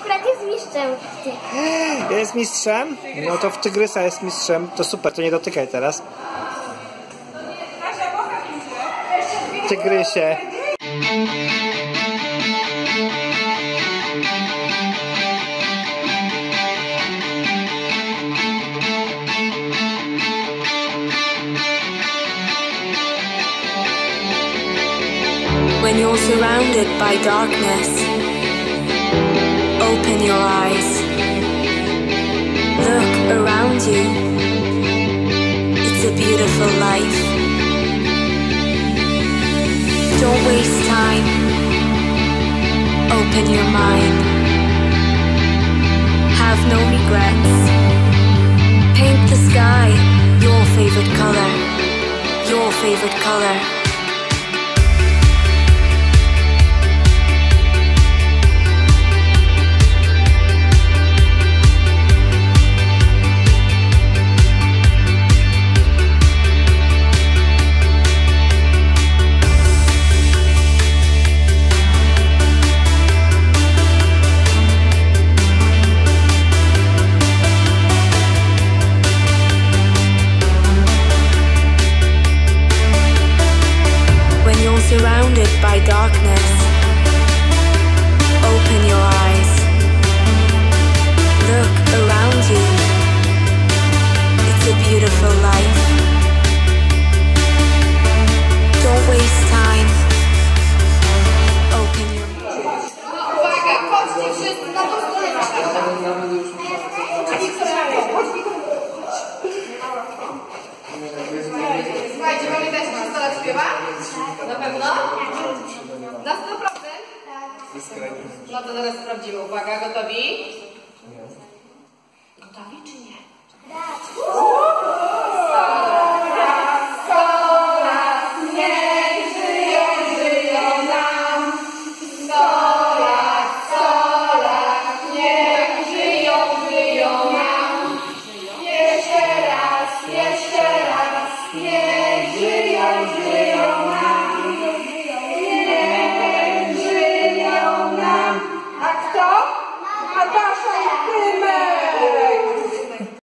brat jest mistrzem. Jest mistrzem? No to w Tygrysa jest mistrzem. To super, to nie dotykaj teraz. Tygrysie. When you're surrounded by darkness, open your eyes. Look around you. It's a beautiful life. Don't waste time. Open your mind. Have no regrets. Paint the sky your favorite color. Your favorite color. Surrounded by darkness, open your eyes. Look around you. It's a beautiful life. Don't waste time. Open your eyes. Uwaga, chodźcie wszyscy na tą stronę. Słuchajcie, pamiętajcie, że Stara śpiewa? Na pewno? Na 100%? No to zaraz sprawdzimy. Uwaga, gotowi? Gotowi czy nie?